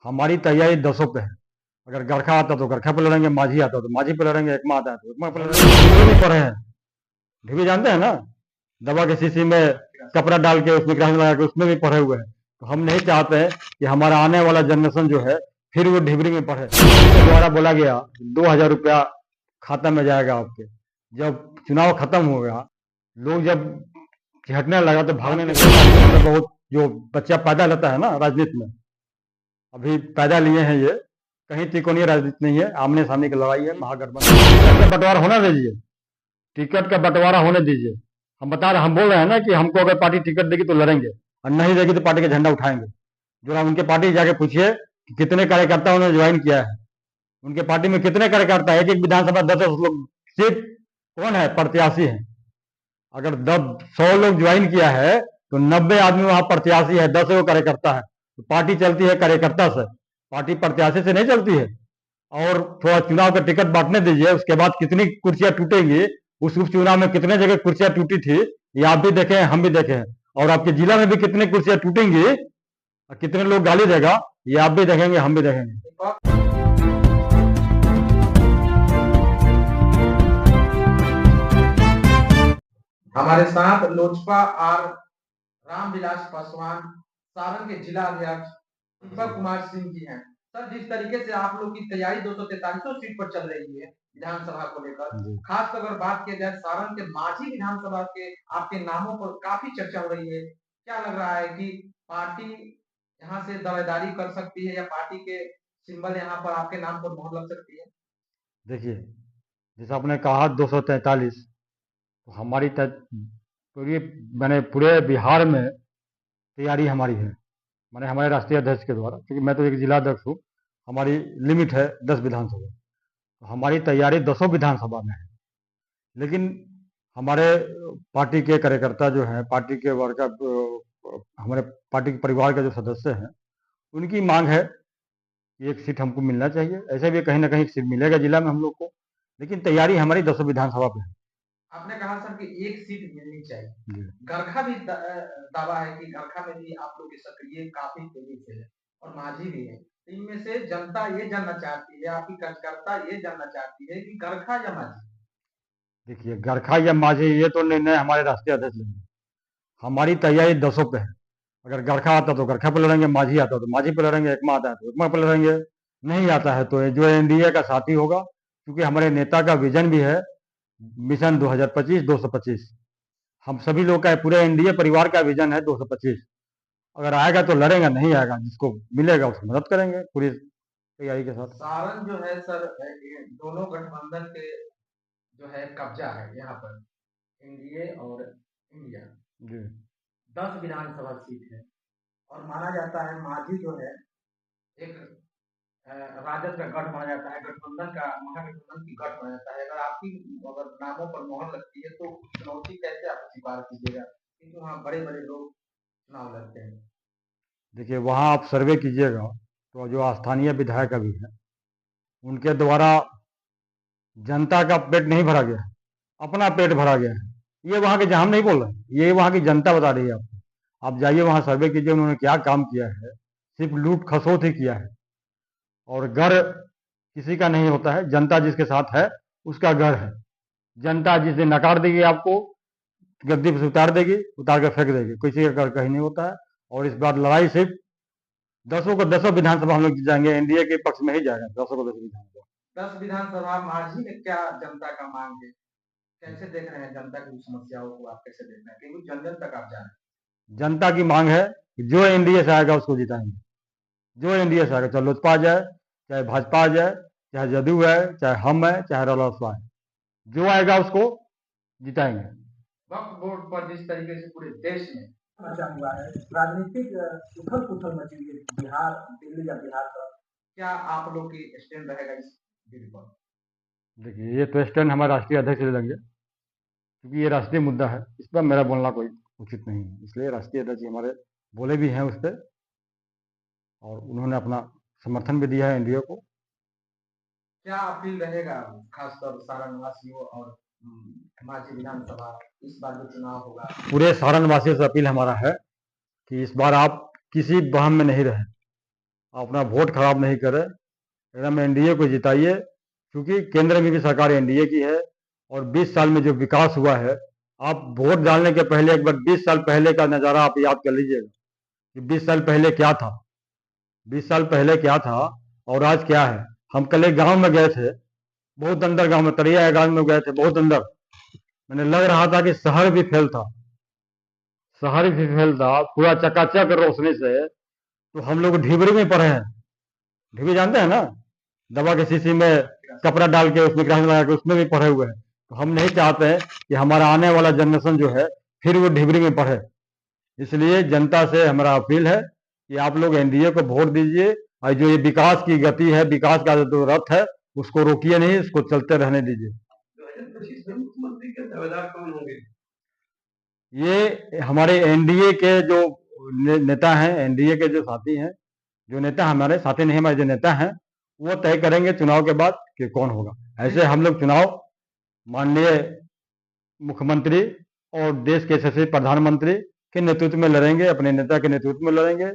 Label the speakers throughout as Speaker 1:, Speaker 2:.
Speaker 1: हमारी तैयारी दसों पे है। अगर गरखा आता तो गरखा पे लड़ेंगे, माझी आता तो माझी पे लड़ेंगे, एकमा आता है तो एकमा पे लड़ेंगे। ढिबी भी पढ़े हैं, ढिबी जानते हैं ना, दवा के शीशी में कपड़ा डाल के उसमें ग्राहक लगा के उसमें भी पढ़े हुए हैं। तो हम नहीं चाहते हैं कि हमारा आने वाला जनरेशन जो है फिर वो ढिबरी में पढ़े। उसके द्वारा बोला गया 2,000 रुपया खाता में जाएगा आपके। जब चुनाव खत्म हो गया, लोग जब हटने लगा तो भागने लगे। बहुत जो बच्चा पैदा लेता है ना राजनीति में, अभी पैदा लिए हैं ये, कहीं त्रिकोणीय राजनीति नहीं है, आमने सामने की लड़ाई है, महागठबंधन। टिकट का बंटवारा होना दीजिए, टिकट का बंटवारा होने दीजिए। हम बोल रहे हैं ना कि हमको अगर पार्टी टिकट देगी तो लड़ेंगे, और नहीं देगी तो पार्टी का झंडा उठाएंगे। जो उनके पार्टी जाके पूछिए कि कितने कार्यकर्ता उन्होंने ज्वाइन किया है, उनके पार्टी में कितने कार्यकर्ता है। एक एक विधानसभा 10-10 लोग सिर्फ कौन है, प्रत्याशी है। अगर 100 लोग ज्वाइन किया है तो 90 आदमी वहां प्रत्याशी है, 10 वो कार्यकर्ता है। तो पार्टी चलती है कार्यकर्ता से, पार्टी प्रत्याशी से नहीं चलती है। और थोड़ा चुनाव का टिकट बांटने दीजिए, उसके बाद कितनी कुर्सियां टूटेंगी, उस उपचुनाव में कितने जगह कुर्सियां टूटी थी ये आप भी देखे हैं, हम भी देखे हैं। और आपके जिला में भी कितनी कुर्सियां टूटेंगी और कितने लोग गाली देगा ये आप भी देखेंगे, हम भी देखेंगे।
Speaker 2: हमारे साथ लोजपा और रामविलास पासवान सारण के जिला अध्यक्ष दीपक कुमार सिंह जी हैं। सर, जिस तरीके से आप लोग की तैयारी 243 सीट पर चल रही है विधानसभा को लेकर, खास अगर बात की जाए सारण के माझी विधानसभा के आपके नामों पर काफी चर्चा हो रही है। क्या लग रहा है कि पार्टी यहाँ से दावेदारी कर सकती है या पार्टी के सिंबल यहाँ पर आपके नाम पर मोहर लग सकती है?
Speaker 1: देखिए, जैसा आपने कहा 243, तो हमारी पूरी मैंने पूरे बिहार में तैयारी हमारी है, मैंने हमारे राष्ट्रीय अध्यक्ष के द्वारा, क्योंकि मैं तो एक जिला अध्यक्ष हूँ, हमारी लिमिट है 10 विधानसभा। तो हमारी तैयारी 10 विधानसभा में है। लेकिन हमारे पार्टी के कार्यकर्ता जो हैं, पार्टी के हमारे पार्टी के परिवार के जो सदस्य हैं, उनकी मांग है कि एक सीट हमको मिलना चाहिए। ऐसे भी कहीं ना कहीं सीट मिलेगा जिला में हम लोग को, लेकिन तैयारी हमारी 10 विधानसभा पे है।
Speaker 2: आपने कहा सर कि एक सीट मिलनी चाहिए, गरखा भी दावा है कि गरखा में भी आप लोग की सक्रिय काफी तेजी से है और माझी भी है। इनमें से जनता ये जानना चाहती है, आपकी कार्यकर्ता ये जानना चाहती है कि गरखा या माझी?
Speaker 1: देखिए, गरखा या माझी ये तो निर्णय हमारे राष्ट्रीय अध्यक्ष लेंगे। हमारी तैयारी 10 पे है। अगर गरखा आता तो गरखा पे लड़ेंगे, माझी आता तो माझी पे लड़ेंगे, एकमा आता है तो एकमा पे लड़ेंगे, नहीं आता है तो जो एनडीए का साथी होगा। क्योंकि हमारे नेता का विजन भी है मिशन 2025-225। हम सभी लोग का पूरे एनडीए परिवार का विजन है 225। अगर आएगा तो लड़ेगा, नहीं आएगा जिसको मिलेगा उसको मदद करेंगे पूरी तैयारी के साथ।
Speaker 2: सारण जो है सर, दोनों गठबंधन के जो है कब्जा है यहाँ पर, एनडीए और इंडिया जी। 10 विधानसभा सीट है और माना जाता है माझी जो है एक राजद का गढ़ माना जाता है, गठबंधन का, महागठबंधन की गढ़ माना जाता है। अगर नामों पर मोहर लगती है तो चुनौती कैसे आप स्वीकार कीजिएगा, क्योंकि वहाँ बड़े बड़े लोग चुनाव लड़ते हैं?
Speaker 1: देखिए, वहाँ आप सर्वे कीजिएगा तो जो स्थानीय विधायक अभी है उनके द्वारा जनता का पेट नहीं भरा गया है, अपना पेट भरा गया है। ये वहाँ के, हम नहीं बोल रहे, ये वहाँ की जनता बता रही है आपको। आप जाइए वहाँ सर्वे कीजिए, उन्होंने क्या काम किया है। सिर्फ लूट खसोट ही किया है, और घर किसी का नहीं होता है, जनता जिसके साथ है उसका घर है। जनता जिस दिन नकार देगी आपको, गद्दी से उतार देगी, उतार कर फेंक देगी, किसी का घर कहीं नहीं होता है। और इस बार लड़ाई सिर्फ 10 विधानसभा हम लोग जाएंगे, एनडीए के पक्ष में ही जाएगा 10 विधानसभा।
Speaker 2: 10 विधानसभा माझी में क्या जनता का मांग है, कैसे देख रहे हैं जनता की समस्याओं को, आप कैसे देख रहे हैं, क्योंकि जन जन तक आप जा रहे हैं?
Speaker 1: जनता की मांग है कि जो एनडीए से आएगा उसको जिताएंगे, जो एनडीए से आएगा, चाहे लोजपा आ जाए, चाहे भाजपा आ जाए, चाहे जदयू है, चाहे हम है, चाहे रालोसपा है, जो आएगा उसको जिताएंगे।
Speaker 2: वक्फ बोर्ड पर जिस तरीके से पूरे देश में मचा हुआ है, राजनीतिक उथल पुथल मची हुई है बिहार, दिल्ली या बिहार पर, क्या आप लोग की स्टैंड रहेगा इस बिल पर?
Speaker 1: देखिए, ये तो स्टैंड हमारे राष्ट्रीय अध्यक्ष ले लेंगे, क्योंकि ये राष्ट्रीय मुद्दा है, इस पर मेरा बोलना कोई उचित नहीं है। इसलिए राष्ट्रीय अध्यक्ष हमारे बोले भी हैं उस पर, और उन्होंने अपना समर्थन भी दिया है एनडीए को।
Speaker 2: क्या अपील रहेगा खासकर सारण वासियों और माझी विधानसभा, इस बार जो चुनाव होगा?
Speaker 1: पूरे सारण वासियों से अपील हमारा है कि इस बार आप किसी बहम में नहीं रहे। अपना वोट खराब नहीं करें, एकदम एनडीए को जिताइए, क्योंकि केंद्र में भी सरकार एनडीए की है। और 20 साल में जो विकास हुआ है, आप वोट डालने के पहले एक बार 20 साल पहले का नज़ारा आप याद कर लीजिएगा कि 20 साल पहले क्या था, 20 साल पहले क्या था और आज क्या है। हम कल एक गांव में गए थे, बहुत अंदर गांव में, तरिया गांव में गए थे, बहुत अंदर। मैंने लग रहा था कि शहर भी फेल था, शहर भी फेल था, पूरा चकाचक रोशनी से। तो हम लोग ढिबरी में पड़े हैं। ढिबरी जानते हैं ना, दवा के शीशी में कपड़ा डाल के उसमें ग्राहक लगा के उसमें भी पढ़े हुए हैं। तो हम नहीं चाहते हैं कि हमारा आने वाला जनरेशन जो है फिर वो ढिबरी में पढ़े। इसलिए जनता से हमारा अपील है कि आप लोग एनडीए को वोट दीजिए, और जो ये विकास की गति है, विकास का जो रथ है, उसको रोकिए नहीं, उसको चलते रहने दीजिए।
Speaker 3: 2025 में मुख्यमंत्री के दावेदार कौन होंगे?
Speaker 1: ये हमारे एनडीए के जो नेता हैं, एनडीए के जो साथी हैं, जो नेता हमारे साथी नहीं, हमारे जो नेता हैं, वो तय करेंगे चुनाव के बाद कि कौन होगा। ऐसे हम लोग चुनाव माननीय मुख्यमंत्री और देश के यशस्वी प्रधानमंत्री के नेतृत्व में लड़ेंगे, अपने नेता के नेतृत्व में लड़ेंगे,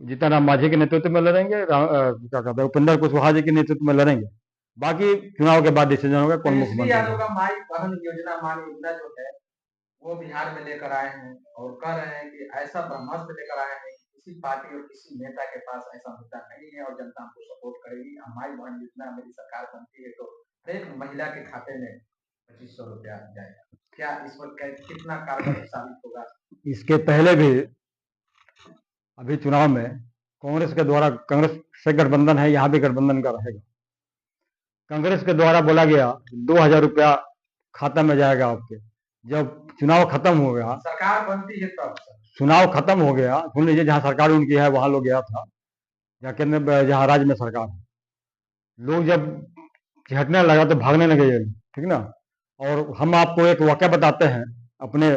Speaker 1: जीतन राम मांझी के नेतृत्व में लड़ेंगे, क्या कहते हैं, उपेंद्र कुशवाहा जी के नेतृत्व में लड़ेंगे। बाकी चुनाव के बाद डिसीजन होगा कौन
Speaker 2: तेजस्वी
Speaker 1: मुख्यमंत्री
Speaker 2: यादव
Speaker 1: होगा।
Speaker 2: का माई बहन योजना, मान योजना जो है वो बिहार में लेकर आए हैं और कह रहे हैं कि ऐसा ब्रह्मास्त्र लेकर आए हैं, किसी पार्टी और किसी नेता के पास ऐसा मुद्दा नहीं है और जनता हमको सपोर्ट करेगी। माई बहन योजना मेरी सरकार बनती है तो हर एक महिला के खाते में 2500 रुपया जाएगा। क्या इस पर कितना कारगर साबित होगा?
Speaker 1: इसके पहले भी अभी चुनाव में कांग्रेस के द्वारा, कांग्रेस से गठबंधन है, यहाँ भी गठबंधन का रहेगा। कांग्रेस के द्वारा बोला गया 2000 रुपया खाता में जाएगा आपके। जब चुनाव खत्म हो गया,
Speaker 2: सरकार बनती है तब
Speaker 1: चुनाव खत्म हो गया, सुन लीजिए, जहाँ सरकार उनकी है वहां लोग गया था, जहाँ केंद्र, जहाँ राज्य में सरकार है, लोग जब हटने लगा तो भागने लगे ये, ठीक ना। और हम आपको एक वाक्य बताते हैं अपने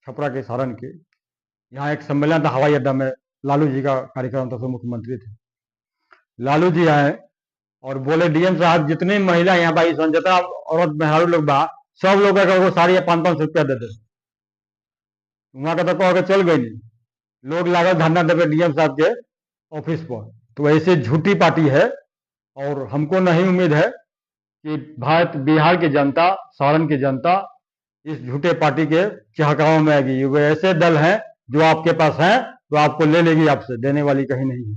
Speaker 1: छपरा के सारण के। यहाँ एक सम्मेलन था हवाई अड्डा में, लालू जी का कार्यक्रम था, तो मुख्यमंत्री थे। लालू जी आए और बोले, डीएम साहब जितनी महिला यहाँ भाई जितना औरत मेहरारू लोग बा, सब लोग वो साड़ी 500-500 रुपया दे दे। वहां का तो कह के चल गई नहीं, लोग लागत धरना देवे डीएम साहब के ऑफिस पर। तो ऐसे झूठी पार्टी है, और हमको नहीं उम्मीद है कि भारत बिहार की जनता, सारण की जनता इस झूठे पार्टी के चहकाओं में आएगी। वे ऐसे दल हैं जो आपके पास हैं तो आपको ले लेगी, आपसे देने वाली कहीं नहीं है।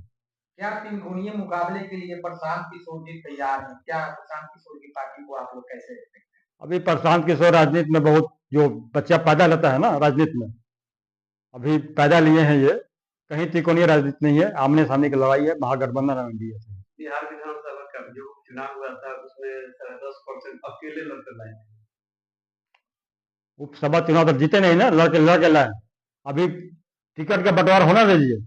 Speaker 2: क्या त्रिकोणीय मुकाबले के लिए प्रशांत किशोर जी तैयार हैं? क्या प्रशांत किशोर की पार्टी को आप लोग कैसे देखते हैं?
Speaker 1: अभी प्रशांत किशोर राजनीति में बहुत, जो बच्चा पैदा लेता है ना राजनीति में, अभी पैदा लिए हैं ये, कहीं त्रिकोणीय राजनीति नहीं है, आमने सामने की लड़ाई है, महागठबंधन और एनडीए से।
Speaker 3: बिहार विधानसभा का जो चुनाव हुआ था उसमें 10% अकेले लड़कर लाए।
Speaker 1: उपसभा चुनाव तो जीते नहीं ना, लड़के लाए। अभी टिकट का बंटवारा होना दीजिए,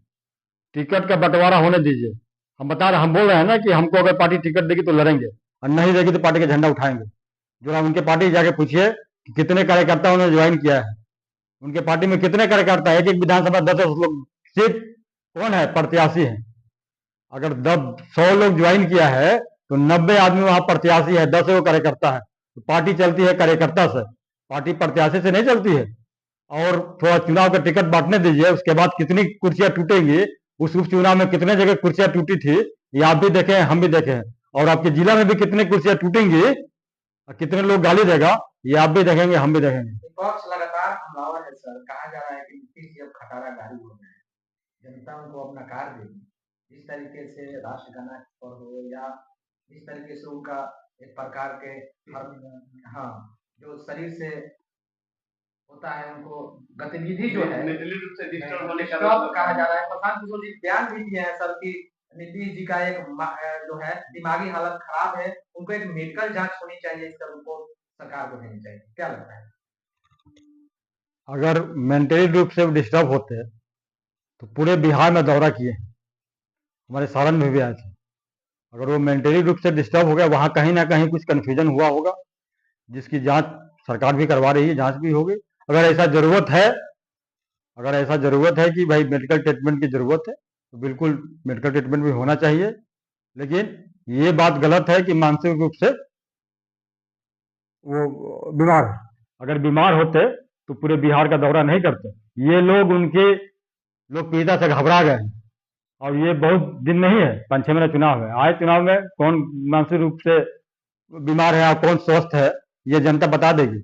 Speaker 1: टिकट का बंटवारा होने दीजिए। हम बता रहे, हम बोल रहे हैं ना कि हमको अगर पार्टी टिकट देगी तो लड़ेंगे, और नहीं देगी तो पार्टी का झंडा उठाएंगे। जो उनके पार्टी जाके पूछिए कि कितने कार्यकर्ता उन्होंने ज्वाइन किया है, उनके पार्टी में कितने कार्यकर्ता, एक एक विधानसभा 10-10 लोग सीट कौन है, प्रत्याशी है। अगर 100 लोग ज्वाइन किया है तो 90 आदमी वहां प्रत्याशी है, 10 वो कार्यकर्ता है। तो पार्टी चलती है कार्यकर्ता से, पार्टी प्रत्याशी से नहीं चलती है। और थोड़ा चुनाव का टिकट बांटने दीजिए, उसके बाद कितनी कुर्सियां टूटेंगी, उस उपचुनाव में कितने जगह कुर्सियां टूटी थी, ये आप भी देखें, हम भी देखें। और आपके जिला में भी कितने कुर्सियां टूटेंगी, कितने लोग गाली देगा, ये आप भी देखेंगे, हम भी देखेंगे।
Speaker 2: विपक्ष लगातार हमलावर है सर, कहा जा रहा है कि नीतीश जी अब खटारा गाड़ी हो गए हैं, जनता उनको अपना कार देगी। इस तरीके से राष्ट्रगाना पर हो या इस तरीके से उनका एक प्रकार के हाँ जो शरीर से होता है, उनको गतिविधि जो है
Speaker 3: मेंटली रूप से डिस्टर्ब होने का
Speaker 2: डिस्टर्ब कहा जा रहा है। प्रशांत किशोर जी बयान भी दिए हैं सर कि नीतीश जी का एक जो है दिमागी हालत खराब है, उनको एक मेडिकल जांच होनी चाहिए, इस पर उनको सरकार को देनी चाहिए। क्या लगता है?
Speaker 1: अगर मेंटली रूप से डिस्टर्ब होते हैं तो पूरे बिहार में दौरा किए, हमारे सारण में भी आए थे। अगर वो मेंटली रूप से डिस्टर्ब हो गया, वहां कहीं ना कहीं कुछ कंफ्यूजन हुआ होगा, जिसकी जांच सरकार भी करवा रही है, जांच भी होगी। अगर ऐसा जरूरत है, अगर ऐसा जरूरत है कि भाई मेडिकल ट्रीटमेंट की जरूरत है, तो बिल्कुल मेडिकल ट्रीटमेंट भी होना चाहिए। लेकिन ये बात गलत है कि मानसिक रूप से वो बीमार है। अगर बीमार होते तो पूरे बिहार का दौरा नहीं करते। ये लोग, उनके लोग पीड़िता से घबरा गए हैं और ये बहुत दिन नहीं है, 5-6 महीने चुनाव है। आए चुनाव में कौन मानसिक रूप से बीमार है और कौन स्वस्थ है, ये जनता बता देगी।